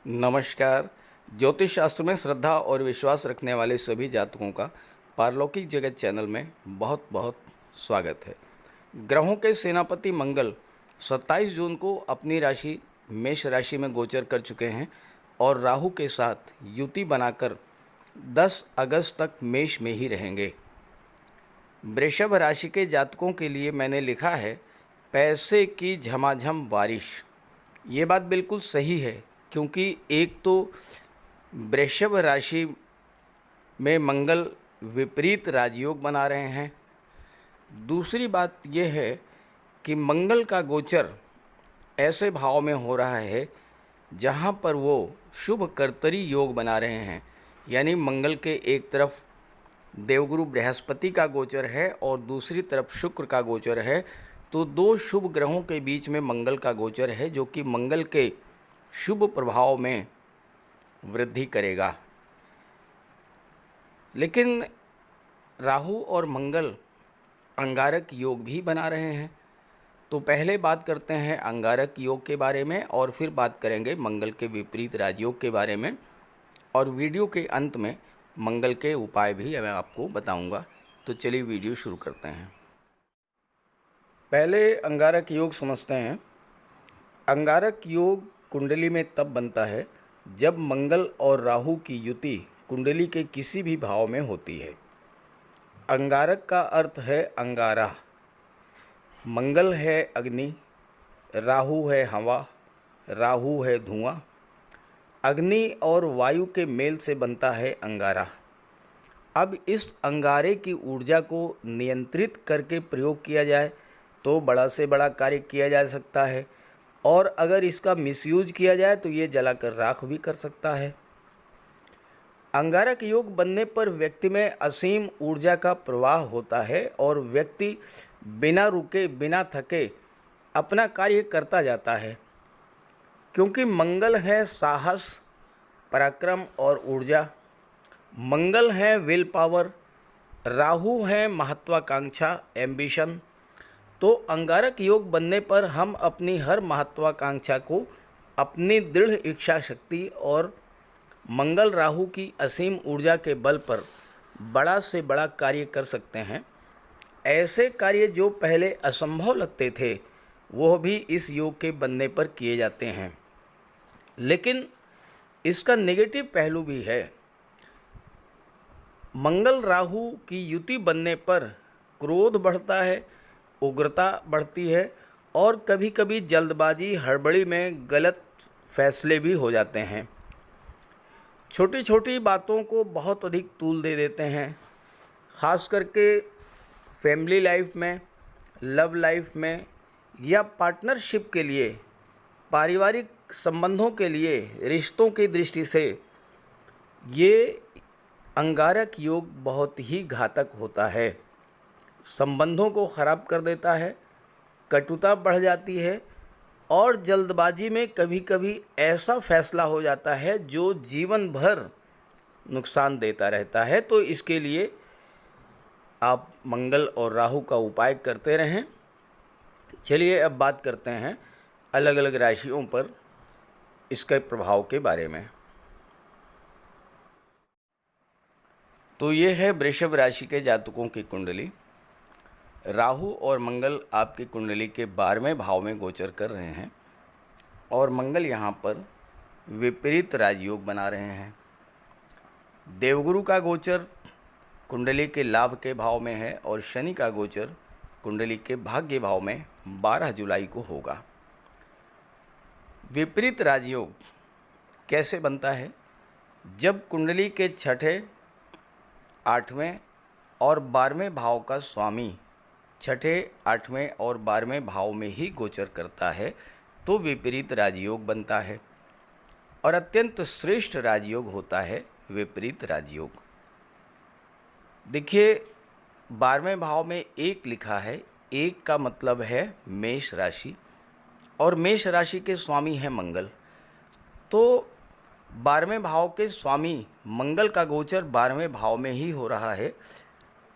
नमस्कार। ज्योतिष शास्त्र में श्रद्धा और विश्वास रखने वाले सभी जातकों का पारलौकिक जगत चैनल में बहुत बहुत स्वागत है। ग्रहों के सेनापति मंगल 27 जून को अपनी राशि मेष राशि में गोचर कर चुके हैं और राहु के साथ युति बनाकर 10 अगस्त तक मेष में ही रहेंगे। वृषभ राशि के जातकों के लिए मैंने लिखा है पैसे की झमाझम बारिश। ये बात बिल्कुल सही है, क्योंकि एक तो वृषभ राशि में मंगल विपरीत राजयोग बना रहे हैं। दूसरी बात यह है कि मंगल का गोचर ऐसे भाव में हो रहा है जहां पर वो शुभ कर्तरी योग बना रहे हैं। यानी मंगल के एक तरफ देवगुरु बृहस्पति का गोचर है और दूसरी तरफ शुक्र का गोचर है। तो दो शुभ ग्रहों के बीच में मंगल का गोचर है, जो कि मंगल के शुभ प्रभाव में वृद्धि करेगा। लेकिन राहु और मंगल अंगारक योग भी बना रहे हैं। तो पहले बात करते हैं अंगारक योग के बारे में और फिर बात करेंगे मंगल के विपरीत राजयोग के बारे में, और वीडियो के अंत में मंगल के उपाय भी मैं आपको बताऊंगा। तो चलिए वीडियो शुरू करते हैं। पहले अंगारक योग समझते हैं। अंगारक योग कुंडली में तब बनता है जब मंगल और राहु की युति कुंडली के किसी भी भाव में होती है। अंगारक का अर्थ है अंगारा। मंगल है अग्नि, राहु है हवा, राहु है धुआं। अग्नि और वायु के मेल से बनता है अंगारा। अब इस अंगारे की ऊर्जा को नियंत्रित करके प्रयोग किया जाए तो बड़ा से बड़ा कार्य किया जा सकता है, और अगर इसका मिसयूज किया जाए तो ये जलाकर राख भी कर सकता है। अंगारक योग बनने पर व्यक्ति में असीम ऊर्जा का प्रवाह होता है और व्यक्ति बिना रुके बिना थके अपना कार्य करता जाता है, क्योंकि मंगल है साहस, पराक्रम और ऊर्जा। मंगल है विल पावर, राहु है महत्वाकांक्षा, एम्बिशन। तो अंगारक योग बनने पर हम अपनी हर महत्वाकांक्षा को अपनी दृढ़ इच्छा शक्ति और मंगल राहु की असीम ऊर्जा के बल पर बड़ा से बड़ा कार्य कर सकते हैं। ऐसे कार्य जो पहले असंभव लगते थे वो भी इस योग के बनने पर किए जाते हैं। लेकिन इसका नेगेटिव पहलू भी है। मंगल राहु की युति बनने पर क्रोध बढ़ता है, उग्रता बढ़ती है और कभी कभी जल्दबाजी हड़बड़ी में गलत फैसले भी हो जाते हैं। छोटी छोटी बातों को बहुत अधिक तूल दे देते हैं। ख़ास करके फैमिली लाइफ में, लव लाइफ में या पार्टनरशिप के लिए, पारिवारिक संबंधों के लिए, रिश्तों की दृष्टि से ये अंगारक योग बहुत ही घातक होता है। संबंधों को ख़राब कर देता है, कटुता बढ़ जाती है और जल्दबाजी में कभी कभी ऐसा फैसला हो जाता है जो जीवन भर नुकसान देता रहता है। तो इसके लिए आप मंगल और राहु का उपाय करते रहें। चलिए अब बात करते हैं अलग अलग राशियों पर इसके प्रभाव के बारे में। तो ये है वृषभ राशि के जातकों की कुंडली। राहु और मंगल आपकी कुंडली के 12वें भाव में गोचर कर रहे हैं और मंगल यहाँ पर विपरीत राजयोग बना रहे हैं। देवगुरु का गोचर कुंडली के लाभ के भाव में है और शनि का गोचर कुंडली के भाग्य भाव में 12 जुलाई को होगा। विपरीत राजयोग कैसे बनता है? जब कुंडली के छठे, 8वें और 12वें भाव का स्वामी छठे, 8वें और 12वें भाव में ही गोचर करता है तो विपरीत राजयोग बनता है और अत्यंत श्रेष्ठ राजयोग होता है विपरीत राजयोग। देखिए 12वें भाव में 1 लिखा है। 1 का मतलब है मेष राशि और मेष राशि के स्वामी हैं मंगल। तो 12वें भाव के स्वामी मंगल का गोचर 12वें भाव में ही हो रहा है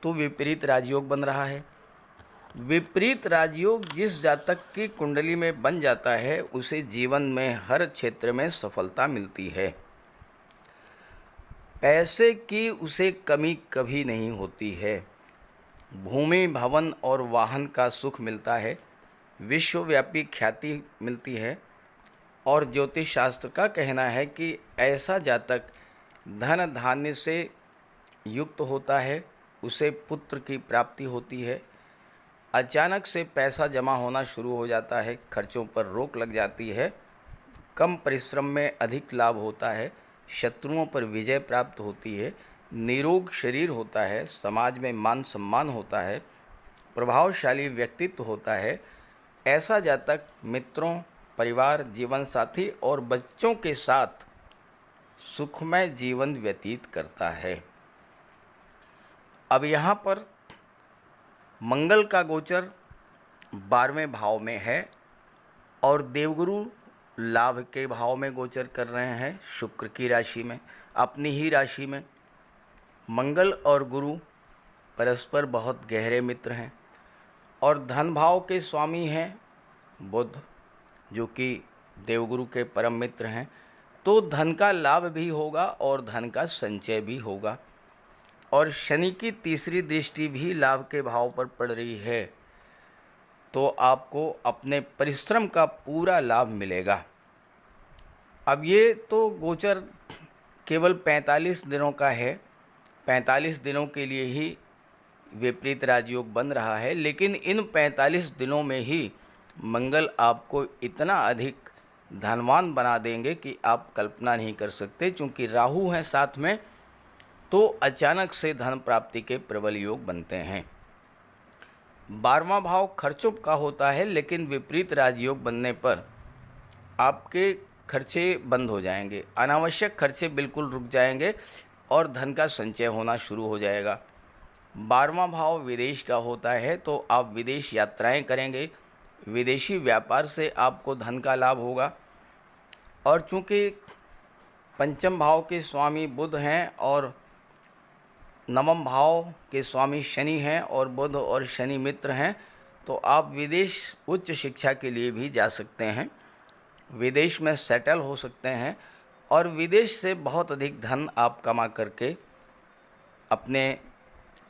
तो विपरीत राजयोग बन रहा है। विपरीत राजयोग जिस जातक की कुंडली में बन जाता है उसे जीवन में हर क्षेत्र में सफलता मिलती है। पैसे की उसे कमी कभी नहीं होती है। भूमि, भवन और वाहन का सुख मिलता है। विश्वव्यापी ख्याति मिलती है। और ज्योतिष शास्त्र का कहना है कि ऐसा जातक धन धान्य से युक्त होता है, उसे पुत्र की प्राप्ति होती है। अचानक से पैसा जमा होना शुरू हो जाता है, खर्चों पर रोक लग जाती है, कम परिश्रम में अधिक लाभ होता है, शत्रुओं पर विजय प्राप्त होती है, निरोग शरीर होता है, समाज में मान सम्मान होता है, प्रभावशाली व्यक्तित्व होता है। ऐसा जातक मित्रों, परिवार, जीवन साथी और बच्चों के साथ सुखमय जीवन व्यतीत करता है। अब यहाँ पर मंगल का गोचर 12वें भाव में है और देवगुरु लाभ के भाव में गोचर कर रहे हैं, शुक्र की राशि में, अपनी ही राशि में। मंगल और गुरु परस्पर बहुत गहरे मित्र हैं और धन भाव के स्वामी हैं बुध, जो कि देवगुरु के परम मित्र हैं। तो धन का लाभ भी होगा और धन का संचय भी होगा। और शनि की तीसरी दृष्टि भी लाभ के भाव पर पड़ रही है, तो आपको अपने परिश्रम का पूरा लाभ मिलेगा। अब ये तो गोचर केवल 45 दिनों का है, 45 दिनों के लिए ही विपरीत राजयोग बन रहा है, लेकिन इन 45 दिनों में ही मंगल आपको इतना अधिक धनवान बना देंगे कि आप कल्पना नहीं कर सकते। चूँकि राहु हैं साथ में, तो अचानक से धन प्राप्ति के प्रबल योग बनते हैं। 12वां भाव खर्चों का होता है, लेकिन विपरीत राजयोग बनने पर आपके खर्चे बंद हो जाएंगे, अनावश्यक खर्चे बिल्कुल रुक जाएंगे और धन का संचय होना शुरू हो जाएगा। 12वां भाव विदेश का होता है, तो आप विदेश यात्राएं करेंगे, विदेशी व्यापार से आपको धन का लाभ होगा। और चूँकि पंचम भाव के स्वामी बुध हैं और नवम भाव के स्वामी शनि हैं और बुध और शनि मित्र हैं, तो आप विदेश उच्च शिक्षा के लिए भी जा सकते हैं, विदेश में सेटल हो सकते हैं और विदेश से बहुत अधिक धन आप कमा करके अपने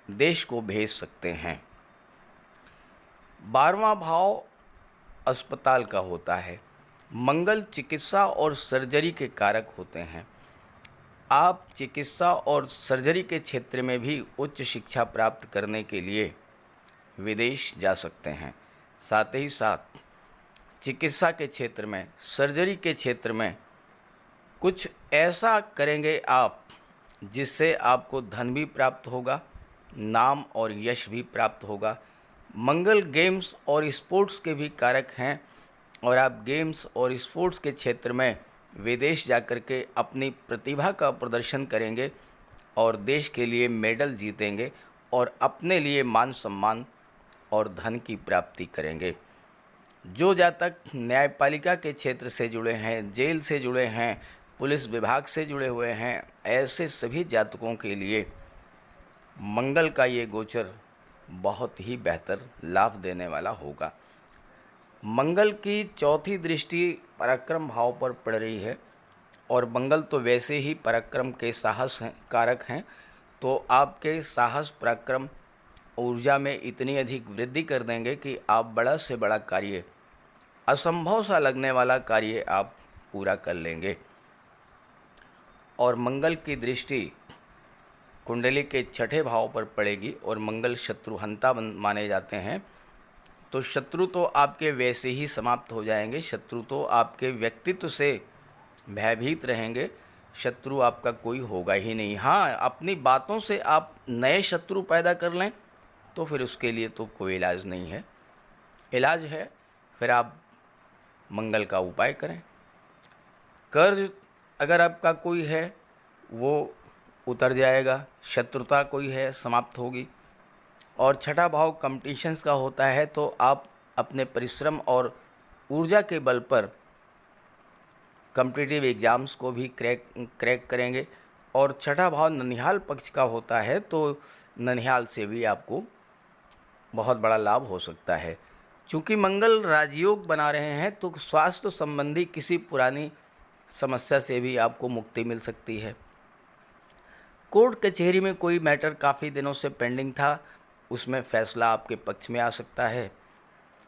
देश को भेज सकते हैं। 12वां भाव अस्पताल का होता है। मंगल चिकित्सा और सर्जरी के कारक होते हैं। आप चिकित्सा और सर्जरी के क्षेत्र में भी उच्च शिक्षा प्राप्त करने के लिए विदेश जा सकते हैं। साथ ही साथ चिकित्सा के क्षेत्र में, सर्जरी के क्षेत्र में कुछ ऐसा करेंगे आप जिससे आपको धन भी प्राप्त होगा, नाम और यश भी प्राप्त होगा। मंगल गेम्स और स्पोर्ट्स के भी कारक हैं और आप गेम्स और स्पोर्ट्स के क्षेत्र में विदेश जाकर के अपनी प्रतिभा का प्रदर्शन करेंगे और देश के लिए मेडल जीतेंगे और अपने लिए मान सम्मान और धन की प्राप्ति करेंगे। जो जातक न्यायपालिका के क्षेत्र से जुड़े हैं, जेल से जुड़े हैं, पुलिस विभाग से जुड़े हुए हैं, ऐसे सभी जातकों के लिए मंगल का ये गोचर बहुत ही बेहतर लाभ देने वाला होगा। मंगल की चौथी दृष्टि पराक्रम भाव पर पड़ रही है और मंगल तो वैसे ही पराक्रम के साहस कारक हैं, तो आपके साहस, पराक्रम, ऊर्जा में इतनी अधिक वृद्धि कर देंगे कि आप बड़ा से बड़ा कार्य, असंभव सा लगने वाला कार्य आप पूरा कर लेंगे। और मंगल की दृष्टि कुंडली के छठे भाव पर पड़ेगी और मंगल शत्रुहंता माने जाते हैं, तो शत्रु तो आपके वैसे ही समाप्त हो जाएंगे, शत्रु तो आपके व्यक्तित्व से भयभीत रहेंगे, शत्रु आपका कोई होगा ही नहीं। हाँ, अपनी बातों से आप नए शत्रु पैदा कर लें तो फिर उसके लिए तो कोई इलाज नहीं है। इलाज है फिर आप मंगल का उपाय करें। कर्ज अगर आपका कोई है वो उतर जाएगा, शत्रुता कोई है समाप्त होगी। और छठा भाव कंपटीशंस का होता है, तो आप अपने परिश्रम और ऊर्जा के बल पर कॉम्पिटिटिव एग्ज़ाम्स को भी क्रैक करेंगे। और छठा भाव ननिहाल पक्ष का होता है, तो ननिहाल से भी आपको बहुत बड़ा लाभ हो सकता है। चूँकि मंगल राजयोग बना रहे हैं तो स्वास्थ्य संबंधी किसी पुरानी समस्या से भी आपको मुक्ति मिल सकती है। कोर्ट कचहरी में कोई मैटर काफ़ी दिनों से पेंडिंग था, उसमें फैसला आपके पक्ष में आ सकता है,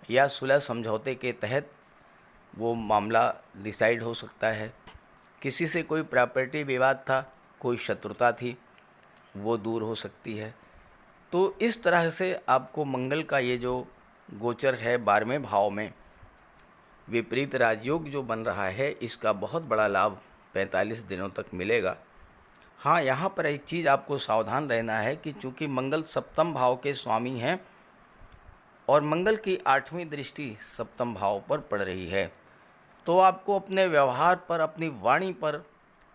या सुलह समझौते के तहत वो मामला डिसाइड हो सकता है। किसी से कोई प्रॉपर्टी विवाद था, कोई शत्रुता थी, वो दूर हो सकती है। तो इस तरह से आपको मंगल का ये जो गोचर है 12वें भाव में विपरीत राजयोग जो बन रहा है, इसका बहुत बड़ा लाभ 45 दिनों तक मिलेगा। हाँ, यहाँ पर एक चीज़ आपको सावधान रहना है कि चूँकि मंगल सप्तम भाव के स्वामी हैं और मंगल की 8वीं दृष्टि सप्तम भाव पर पड़ रही है, तो आपको अपने व्यवहार पर, अपनी वाणी पर,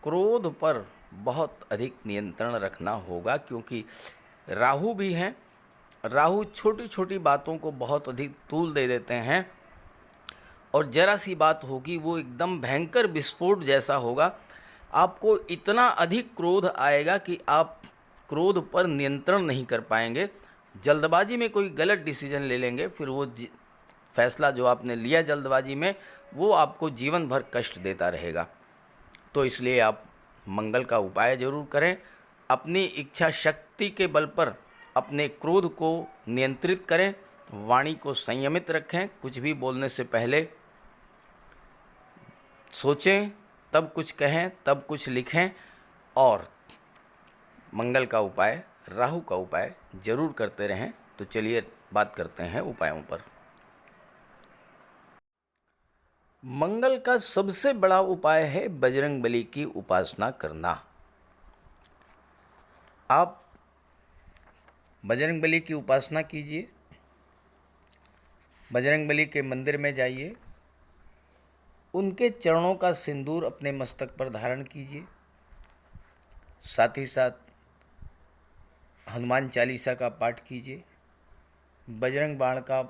क्रोध पर बहुत अधिक नियंत्रण रखना होगा, क्योंकि राहु भी हैं। राहु छोटी छोटी बातों को बहुत अधिक तूल दे देते हैं और ज़रा सी बात होगी वो एकदम भयंकर विस्फोट जैसा होगा। आपको इतना अधिक क्रोध आएगा कि आप क्रोध पर नियंत्रण नहीं कर पाएंगे। जल्दबाजी में कोई गलत डिसीजन ले लेंगे, फिर वो फैसला जो आपने लिया जल्दबाजी में, वो आपको जीवन भर कष्ट देता रहेगा। तो इसलिए आप मंगल का उपाय ज़रूर करें। अपनी इच्छा शक्ति के बल पर अपने क्रोध को नियंत्रित करें, वाणी को संयमित रखें, कुछ भी बोलने से पहले सोचें, तब कुछ कहें, तब कुछ लिखें। और मंगल का उपाय, राहु का उपाय ज़रूर करते रहें। तो चलिए बात करते हैं उपायों पर। मंगल का सबसे बड़ा उपाय है बजरंगबली की उपासना करना। आप बजरंगबली की उपासना कीजिए, बजरंगबली के मंदिर में जाइए, उनके चरणों का सिंदूर अपने मस्तक पर धारण कीजिए, साथ ही साथ हनुमान चालीसा का पाठ कीजिए, बजरंग बाण का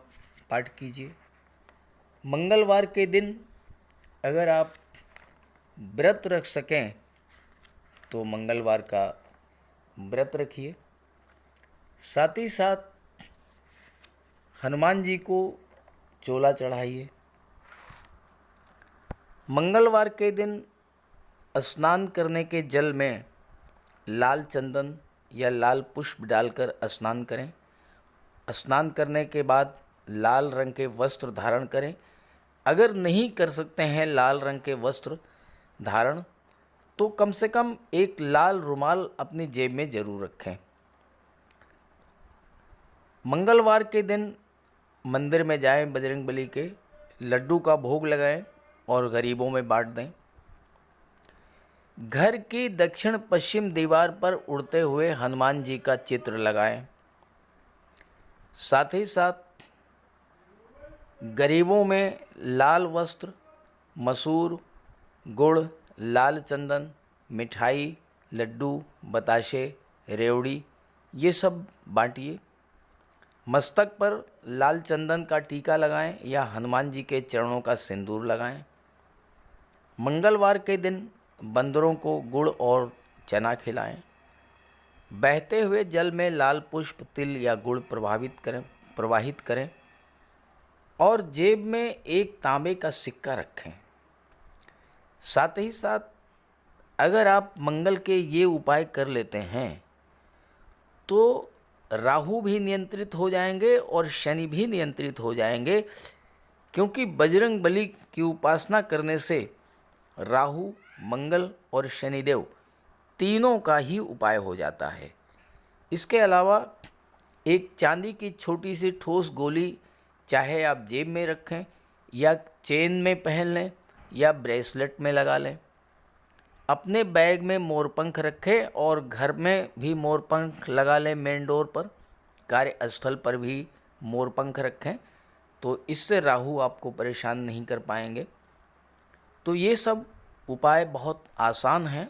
पाठ कीजिए। मंगलवार के दिन अगर आप व्रत रख सकें तो मंगलवार का व्रत रखिए। साथ ही साथ हनुमान जी को चोला चढ़ाइए। मंगलवार के दिन स्नान करने के जल में लाल चंदन या लाल पुष्प डालकर स्नान करें। स्नान करने के बाद लाल रंग के वस्त्र धारण करें। अगर नहीं कर सकते हैं लाल रंग के वस्त्र धारण, तो कम से कम एक लाल रुमाल अपनी जेब में ज़रूर रखें। मंगलवार के दिन मंदिर में जाएं, बजरंगबली के लड्डू का भोग लगाएं और गरीबों में बांट दें। घर की दक्षिण पश्चिम दीवार पर उड़ते हुए हनुमान जी का चित्र लगाएं। साथ ही साथ गरीबों में लाल वस्त्र, मसूर, गुड़, लाल चंदन, मिठाई, लड्डू, बताशे, रेवड़ी, ये सब बांटिए। मस्तक पर लाल चंदन का टीका लगाएं या हनुमान जी के चरणों का सिंदूर लगाएं। मंगलवार के दिन बंदरों को गुड़ और चना खिलाएं। बहते हुए जल में लाल पुष्प, तिल या गुड़ प्रवाहित करें और जेब में एक तांबे का सिक्का रखें। साथ ही साथ अगर आप मंगल के ये उपाय कर लेते हैं तो राहु भी नियंत्रित हो जाएंगे और शनि भी नियंत्रित हो जाएंगे, क्योंकि बजरंगबली की उपासना करने से राहु, मंगल और शनिदेव तीनों का ही उपाय हो जाता है। इसके अलावा एक चांदी की छोटी सी ठोस गोली चाहे आप जेब में रखें या चेन में पहन लें या ब्रेसलेट में लगा लें। अपने बैग में मोरपंख रखें और घर में भी मोरपंख लगा लें। मेन डोर पर, कार्यस्थल पर भी मोरपंख रखें, तो इससे राहु आपको परेशान नहीं कर पाएंगे। तो ये सब उपाय बहुत आसान हैं।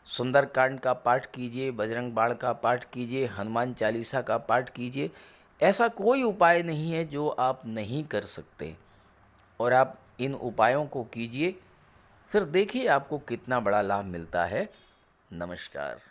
सुंदरकांड का पाठ कीजिए, बजरंग बाण का पाठ कीजिए, हनुमान चालीसा का पाठ कीजिए। ऐसा कोई उपाय नहीं है जो आप नहीं कर सकते, और आप इन उपायों को कीजिए, फिर देखिए आपको कितना बड़ा लाभ मिलता है। नमस्कार।